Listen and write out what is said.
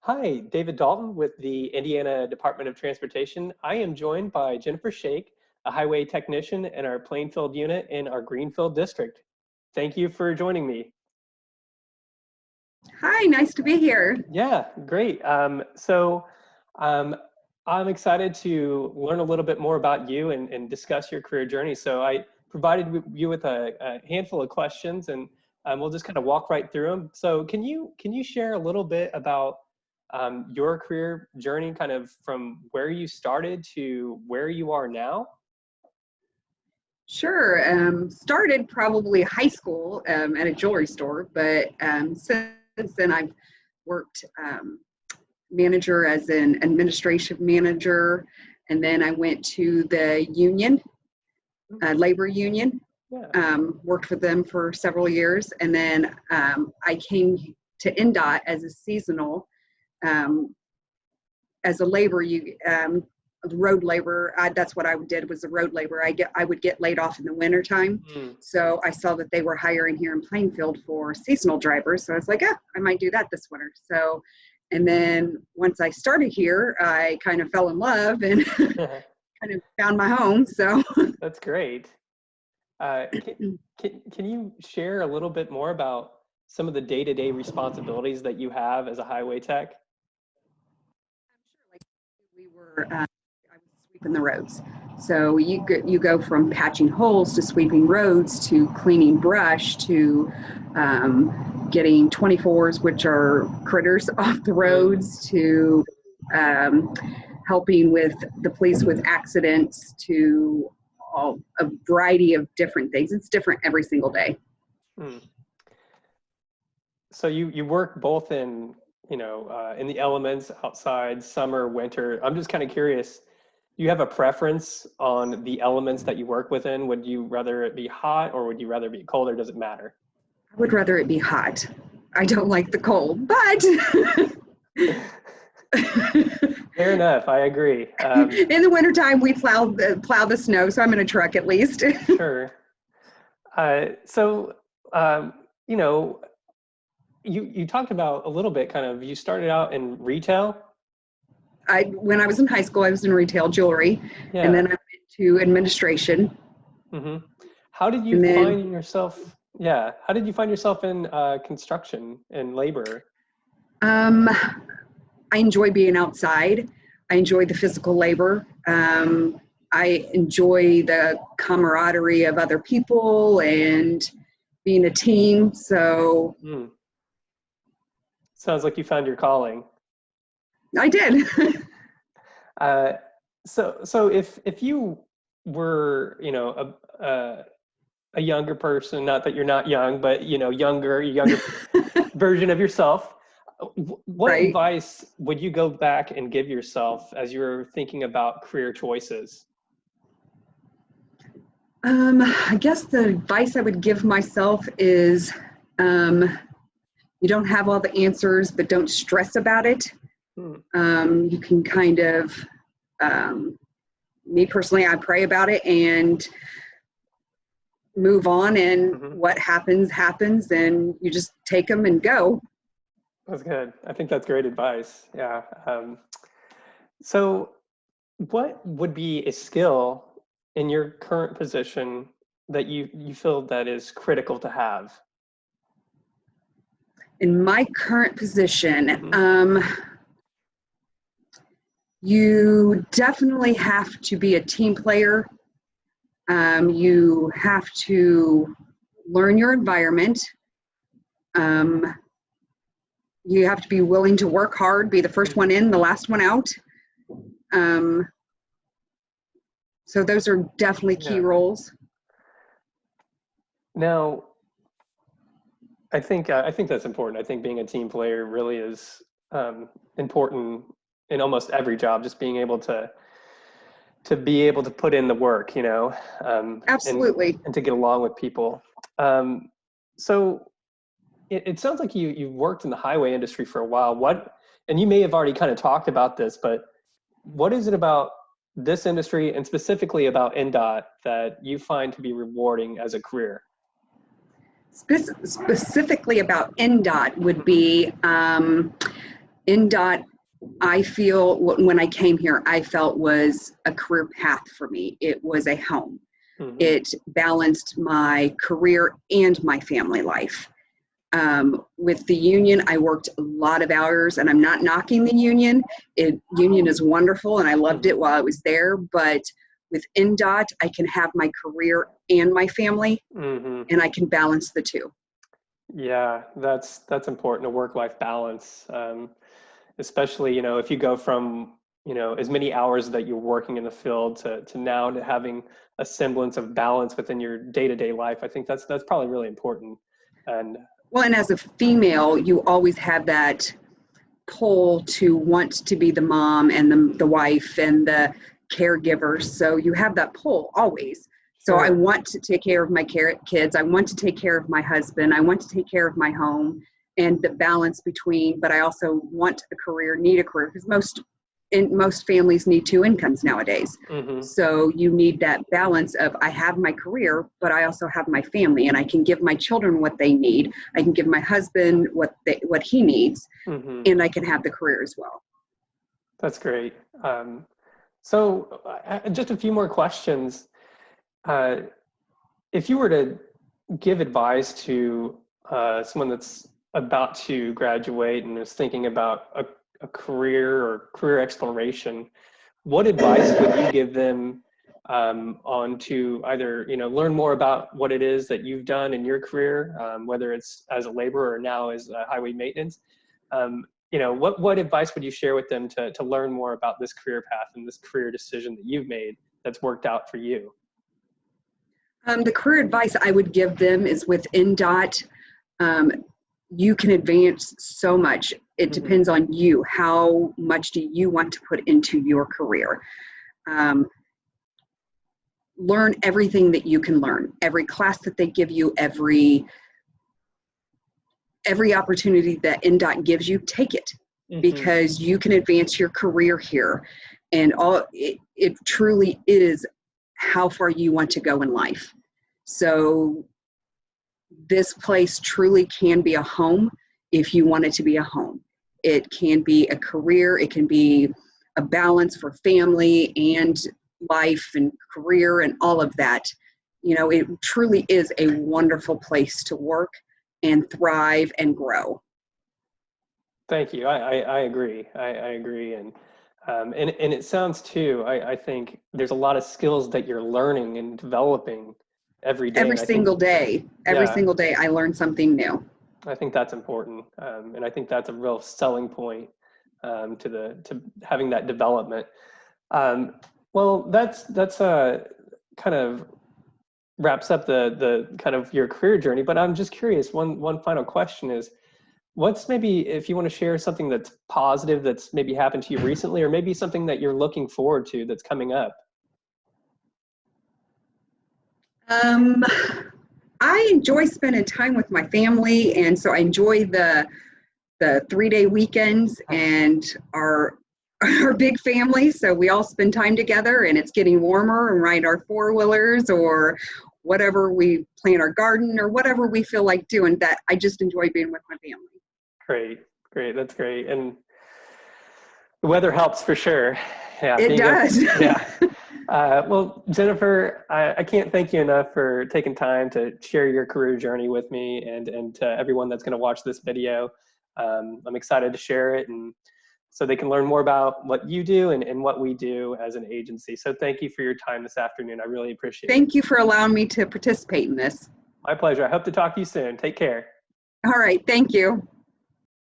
Hi, David Dalton with the Indiana Department of Transportation. I am joined by Jennifer Shake, a highway technician in our Plainfield unit in our Greenfield district. Thank you for joining me. Hi, nice to be here. Yeah, great. I'm excited to learn a little bit more about you and discuss your career journey. So I provided you with a handful of questions, and we'll just kind of walk right through them. So can you share a little bit about your career journey, kind of from where you started to where you are now? Sure. Started probably high school at a jewelry store, but since then I've worked manager as an administration manager, and then I went to the union, labor union, Yeah. worked for them for several years, and then I came to INDOT as a seasonal, as a labor, road labor. That's what I did, was the road labor. I would get laid off in the winter time. So I saw that they were hiring here in Plainfield for seasonal drivers. So I was like, I might do that this winter. So, and then once I started here, I kind of fell in love and kind of found my home. So That's great. Can you share a little bit more about some of the day-to-day responsibilities that you have as a highway tech? I was sweeping the roads. So you go from patching holes to sweeping roads to cleaning brush to getting 24s, which are critters, off the roads, to helping with the police with accidents, to a variety of different things. It's different every single day. So you work both in in the elements outside, summer, winter. I'm just kind of curious, do you have a preference on the elements that you work within? Would you rather it be hot or would you rather be cold, or does it matter? I would rather it be hot. I don't like the cold, but Fair enough, I agree. In the wintertime, we plow the snow, so I'm in a truck at least. Sure. You know, you talked about a little bit, kind of, you started out in retail. When I was in high school, I was in retail jewelry, and then I went to administration. Mm-hmm. How did you find yourself? Yeah, how did you find yourself in construction and labor? I enjoy being outside. I enjoy the physical labor. I enjoy the camaraderie of other people and being a team. So sounds like you found your calling. I did. So if you were, a younger person, not that you're not young, but younger version of yourself, what Right. advice would you go back and give yourself as you're thinking about career choices? I guess the advice I would give myself is, you don't have all the answers, but don't stress about it. You can kind of, me personally, I pray about it and move on, and what happens, and you just take them and go. That's good. I think that's great advice. Yeah. So what would be a skill in your current position that you feel that is critical to have? In my current position, you definitely have to be a team player. You have to learn your environment. You have to be willing to work hard, be the first one in, the last one out. So those are definitely key roles. Now, I think that's important. I think being a team player really is important in almost every job. Just being able to be able to put in the work, Absolutely, and to get along with people. So it sounds like you've worked in the highway industry for a while. And you may have already kind of talked about this, but what is it about this industry, and specifically about INDOT, that you find to be rewarding as a career? Specifically about INDOT would be INDOT, I feel when I came here, I felt was a career path for me. It was a home. Mm-hmm. It balanced my career and my family life. With the union, I worked a lot of hours, and I'm not knocking the union. Union is wonderful, and I loved it while I was there. But with INDOT, I can have my career and my family, and I can balance the two. Yeah, that's important, a work-life balance. Especially, you know, if you go from, you know, as many hours that you're working in the field to now to having a semblance of balance within your day-to-day life, I think that's probably really important. And well, and as a female, you always have that pull to want to be the mom and the wife and the caregiver. So you have that pull always. So sure. I want to take care of my kids. I want to take care of my husband. I want to take care of my home, and the balance between, but I also want a career, need a career, because most families need two incomes nowadays. So you need that balance of, I have my career, but I also have my family, and I can give my children what they need. I can give my husband what he needs, and I can have the career as well. That's great. So just a few more questions. If you were to give advice to someone that's about to graduate and is thinking about a career or career exploration, what advice would you give them on to either, you know, learn more about what it is that you've done in your career, whether it's as a laborer or now as highway maintenance? You know, what advice would you share with them to learn more about this career path and this career decision that you've made that's worked out for you? The career advice I would give them is with INDOT, you can advance so much. It depends on you. How much do you want to put into your career? Learn everything that you can learn. Every class that they give you, every opportunity that INDOT gives you, take it, because you can advance your career here. And it truly is how far you want to go in life. So this place truly can be a home if you want it to be a home. It can be a career. It can be a balance for family and life and career and all of that. You know, it truly is a wonderful place to work and thrive and grow. Thank you. I agree. I agree. And it sounds too, I think there's a lot of skills that you're learning and developing every day. Every single day I learn something new. I think that's important. And I think that's a real selling point to having that development. Well, that's kind of wraps up the kind of your career journey, but I'm just curious, one final question is, what's maybe, if you want to share something that's positive that's maybe happened to you recently, or maybe something that you're looking forward to that's coming up? I enjoy spending time with my family, and so I enjoy the 3-day weekends and our big family. So we all spend time together, and it's getting warmer, and ride our 4-wheelers or whatever, we plant our garden or whatever we feel like doing. That I just enjoy being with my family. Great. That's great. And the weather helps for sure. Yeah, it does. Well, Jennifer, I can't thank you enough for taking time to share your career journey with me and to everyone that's going to watch this video. I'm excited to share it, and so they can learn more about what you do and what we do as an agency. So thank you for your time this afternoon. I really appreciate it. Thank you for allowing me to participate in this. My pleasure. I hope to talk to you soon. Take care. All right. Thank you.